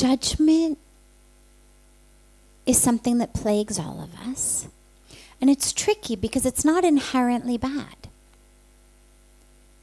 judgment is something that plagues all of us. And it's tricky because it's not inherently bad.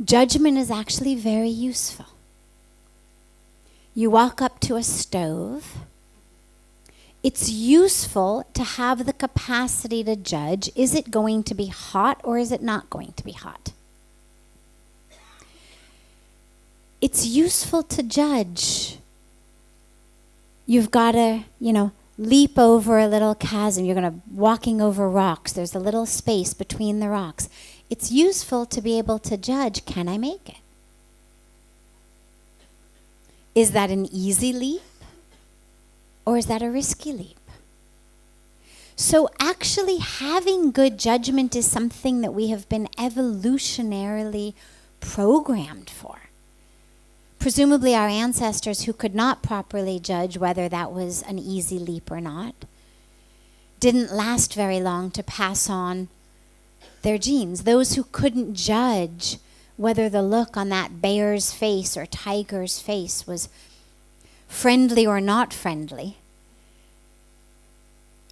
Judgment is actually very useful. You walk up to a stove. It's useful to have the capacity to judge, is it going to be hot or is it not going to be hot? It's useful to judge. You've got to, leap over a little chasm. You're walking over rocks. There's a little space between the rocks. It's useful to be able to judge, can I make it? Is that an easy leap? Or is that a risky leap? So actually having good judgment is something that we have been evolutionarily programmed for. Presumably our ancestors who could not properly judge whether that was an easy leap or not didn't last very long to pass on their genes. Those who couldn't judge whether the look on that bear's face or tiger's face was friendly or not friendly,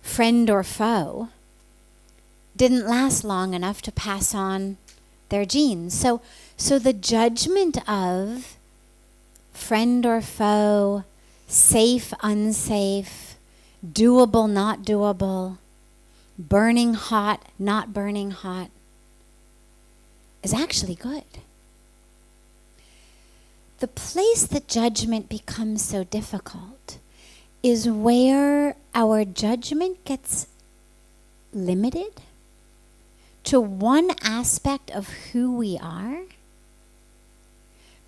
friend or foe, didn't last long enough to pass on their genes. So the judgment of friend or foe, safe, unsafe, doable, not doable, burning hot, not burning hot, is actually good. The place that judgment becomes so difficult is where our judgment gets limited to one aspect of who we are,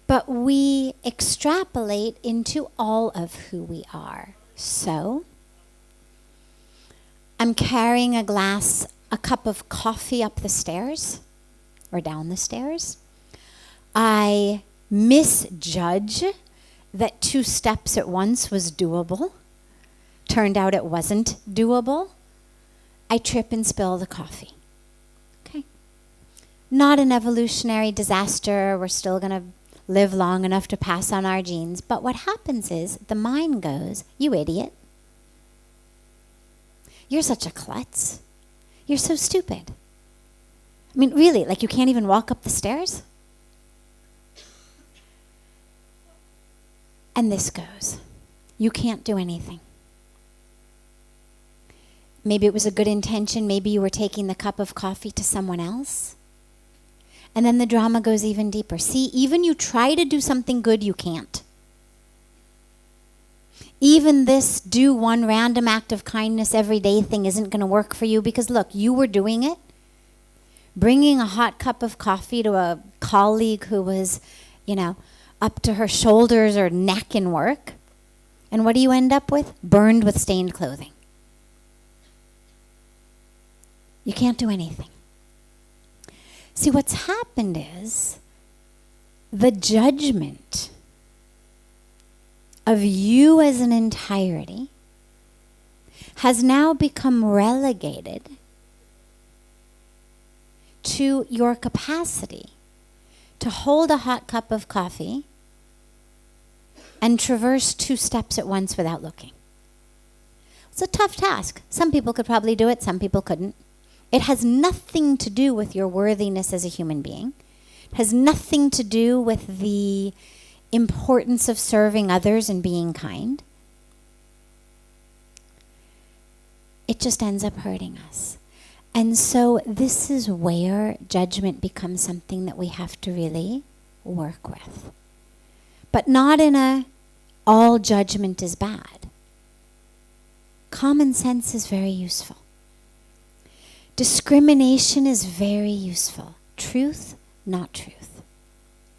but we extrapolate into all of who we are. So, I'm carrying a cup of coffee up the stairs or down the stairs. I misjudge that 2 steps at once was doable. Turned out it wasn't doable. I trip and spill the coffee. Okay. Not an evolutionary disaster. We're still going to live long enough to pass on our genes. But what happens is the mind goes, you idiot. You're such a klutz. You're so stupid. I mean, really, like you can't even walk up the stairs? And this goes, you can't do anything. Maybe it was a good intention. Maybe you were taking the cup of coffee to someone else. And then the drama goes even deeper. See, even you try to do something good, you can't. Even this do one random act of kindness every day thing isn't going to work for you because look, you were doing it. Bringing a hot cup of coffee to a colleague who was, up to her shoulders or neck in work. And what do you end up with? Burned with stained clothing. You can't do anything. See, what's happened is the judgment of you as an entirety has now become relegated to your capacity to hold a hot cup of coffee and traverse 2 steps at once without looking. It's a tough task. Some people could probably do it, some people couldn't. It has nothing to do with your worthiness as a human being. It has nothing to do with the importance of serving others and being kind. It just ends up hurting us. And so this is where judgment becomes something that we have to really work with. But not in a all judgment is bad. Common sense is very useful. Discrimination is very useful. Truth, not truth.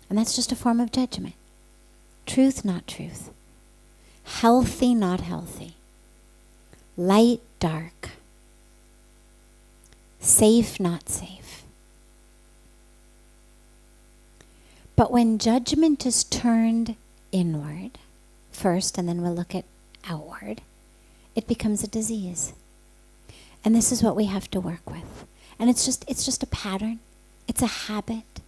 And that's just a form of judgment. Truth, not truth. Healthy, not healthy. Light, dark. Safe, not safe. But when judgment is turned inward first, and then we'll look at outward, it becomes a disease. And this is what we have to work with. And it's just a pattern. It's a habit.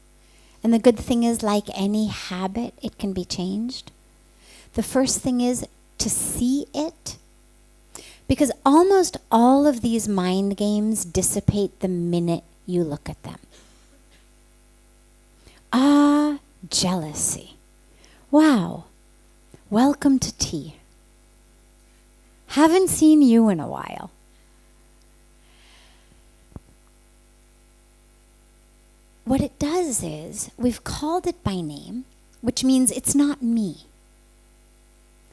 And the good thing is, like any habit, it can be changed. The first thing is to see it. Because almost all of these mind games dissipate the minute you look at them. Ah, jealousy. Wow. Welcome to tea. Haven't seen you in a while. What it does is we've called it by name, which means it's not me.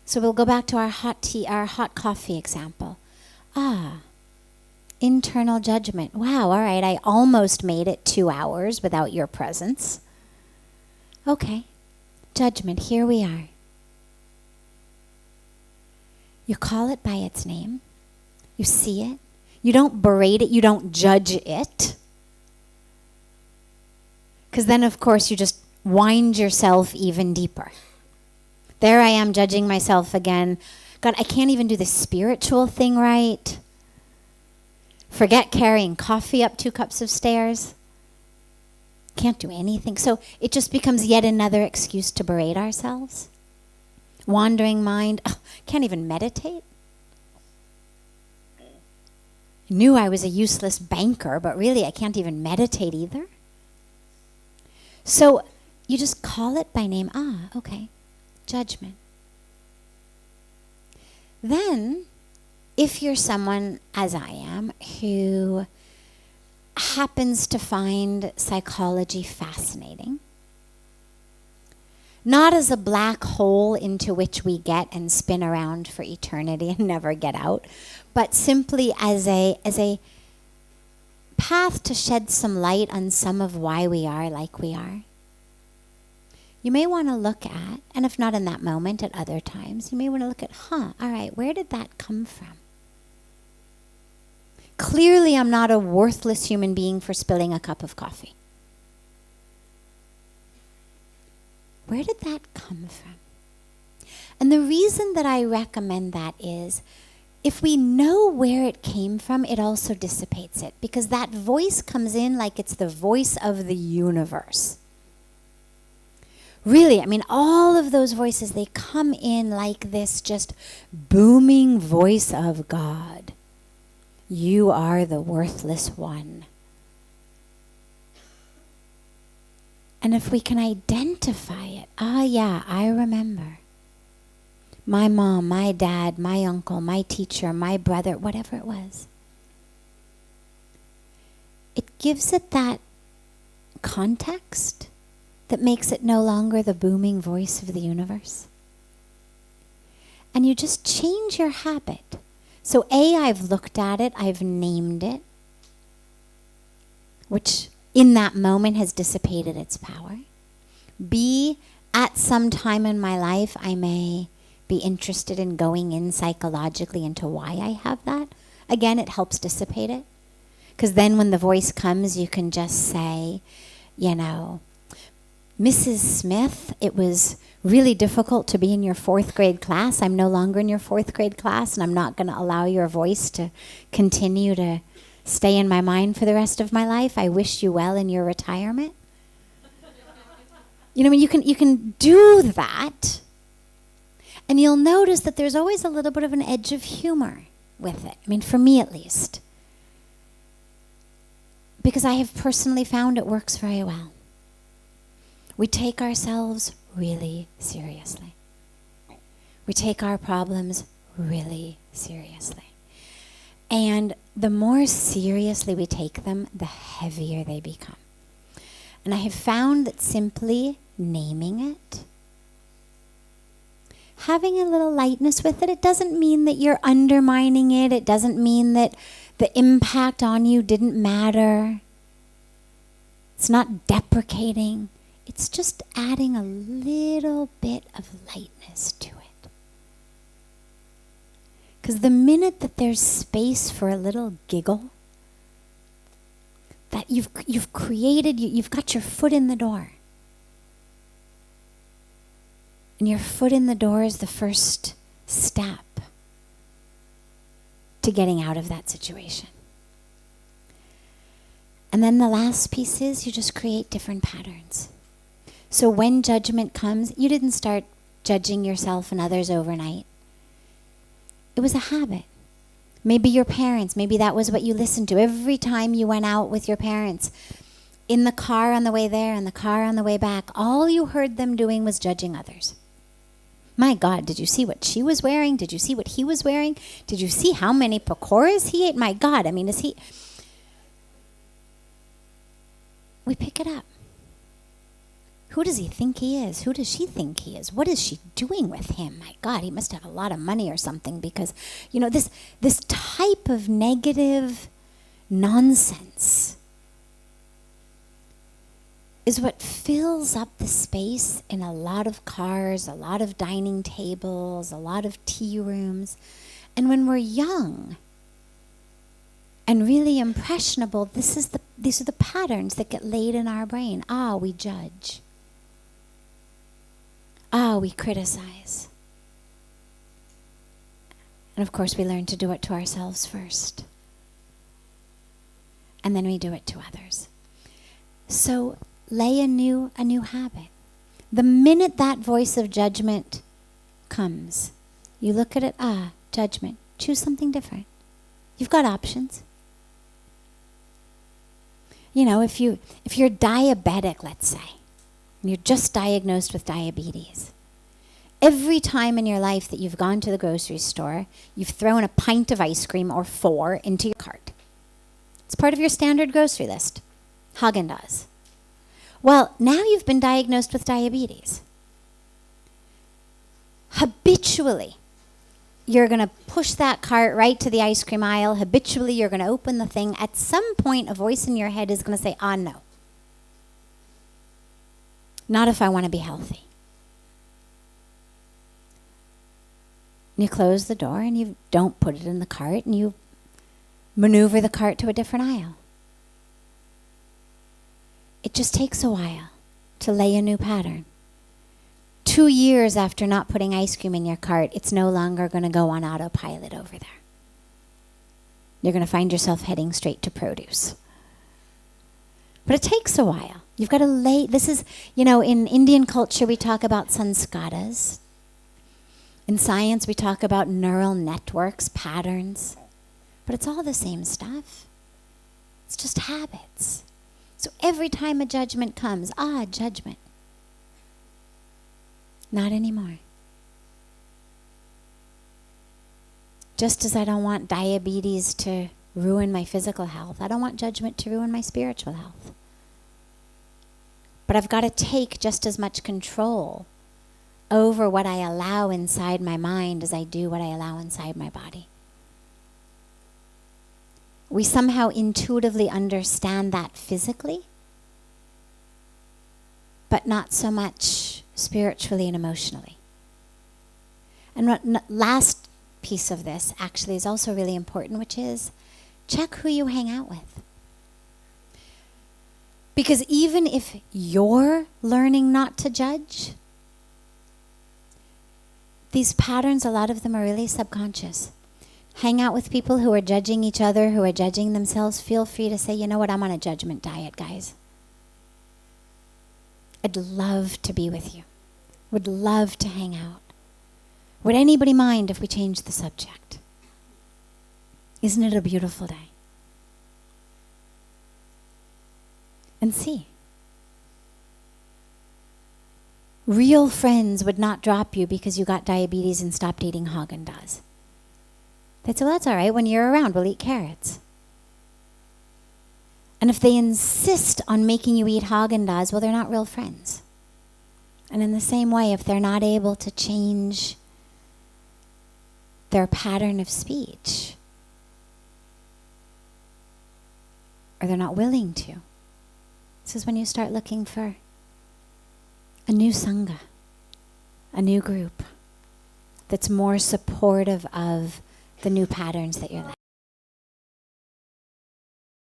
So we'll go back to our hot coffee example. Ah, internal judgment. Wow, all right, I almost made it 2 hours without your presence. Okay, judgment, here we are. You call it by its name. You see it. You don't berate it. You don't judge it. Because then, of course, you just wind yourself even deeper. There I am judging myself again. God, I can't even do the spiritual thing right. Forget carrying coffee up 2 cups of stairs. Can't do anything. So it just becomes yet another excuse to berate ourselves. Wandering mind. Oh, can't even meditate. Knew I was a useless banker, but really I can't even meditate either. So you just call it by name. Ah, okay. Judgment. Then, if you're someone, as I am, who happens to find psychology fascinating, not as a black hole into which we get and spin around for eternity and never get out, but simply as a path to shed some light on some of why we are like we are. You may want to look at, and if not in that moment, at other times, you may want to look at, all right, where did that come from? Clearly, I'm not a worthless human being for spilling a cup of coffee. Where did that come from? And the reason that I recommend that is, if we know where it came from, it also dissipates it. Because that voice comes in like it's the voice of the universe. Really, I mean, all of those voices, they come in like this just booming voice of God. You are the worthless one. And if we can identify it, yeah, I remember. My mom, my dad, my uncle, my teacher, my brother, whatever it was. It gives it that context that makes it no longer the booming voice of the universe. And you just change your habit. So I've looked at it, I've named it, which in that moment has dissipated its power. B, at some time in my life, I may be interested in going in psychologically into why I have that. Again, it helps dissipate it. Because then when the voice comes, you can just say, Mrs. Smith, it was really difficult to be in your 4th grade class. I'm no longer in your 4th grade class, and I'm not going to allow your voice to continue to stay in my mind for the rest of my life. I wish you well in your retirement. You can do that, and you'll notice that there's always a little bit of an edge of humor with it. I mean, for me at least. Because I have personally found it works very well. We take ourselves really seriously. We take our problems really seriously. And the more seriously we take them, the heavier they become. And I have found that simply naming it, having a little lightness with it, it doesn't mean that you're undermining it. It doesn't mean that the impact on you didn't matter. It's not deprecating. It's just adding a little bit of lightness to it. Because the minute that there's space for a little giggle, that you've created, you've got your foot in the door. And your foot in the door is the first step to getting out of that situation. And then the last piece is you just create different patterns. So when judgment comes, you didn't start judging yourself and others overnight. It was a habit. Maybe your parents, maybe that was what you listened to every time you went out with your parents. In the car on the way there, in the car on the way back, all you heard them doing was judging others. My God, did you see what she was wearing? Did you see what he was wearing? Did you see how many pakoras he ate? My God, I mean, is he... We pick it up. Who does he think he is? Who does she think he is? What is she doing with him? My God, he must have a lot of money or something, because, you know, this type of negative nonsense is what fills up the space in a lot of cars, a lot of dining tables, a lot of tea rooms. And when we're young and really impressionable, these are the patterns that get laid in our brain. We judge. We criticize. And of course we learn to do it to ourselves first. And then we do it to others. So lay a new habit. The minute that voice of judgment comes, you look at it, judgment, choose something different. You've got options. You know, if you're diabetic, let's say, and you're just diagnosed with diabetes, every time in your life that you've gone to the grocery store, you've thrown a pint of ice cream or 4 into your cart. It's part of your standard grocery list. Haagen-Dazs. Well, now you've been diagnosed with diabetes. Habitually, you're going to push that cart right to the ice cream aisle. Habitually, you're going to open the thing. At some point, a voice in your head is going to say, no. Not if I want to be healthy. And you close the door and you don't put it in the cart and you maneuver the cart to a different aisle. It just takes a while to lay a new pattern. 2 years after not putting ice cream in your cart, it's no longer going to go on autopilot over there. You're going to find yourself heading straight to produce. But it takes a while. You've got to lay, this is, you know, in Indian culture we talk about sanskaras. In science we talk about neural networks, patterns. But it's all the same stuff. It's just habits. So every time a judgment comes, judgment. Not anymore. Just as I don't want diabetes to ruin my physical health, I don't want judgment to ruin my spiritual health. But I've got to take just as much control over what I allow inside my mind as I do what I allow inside my body. We somehow intuitively understand that physically, but not so much spiritually and emotionally. And last piece of this actually is also really important, which is check who you hang out with. Because even if you're learning not to judge, these patterns, a lot of them are really subconscious. Hang out with people who are judging each other, who are judging themselves. Feel free to say, you know what, I'm on a judgment diet, guys. I'd love to be with you. Would love to hang out. Would anybody mind if we changed the subject? Isn't it a beautiful day? And see. Real friends would not drop you because you got diabetes and stopped eating Haagen-Dazs. They'd say, well, that's all right. When you're around, we'll eat carrots. And if they insist on making you eat Haagen-Dazs, well, they're not real friends. And in the same way, if they're not able to change their pattern of speech, or they're not willing to, this is when you start looking for a new sangha, a new group that's more supportive of the new patterns that you're like.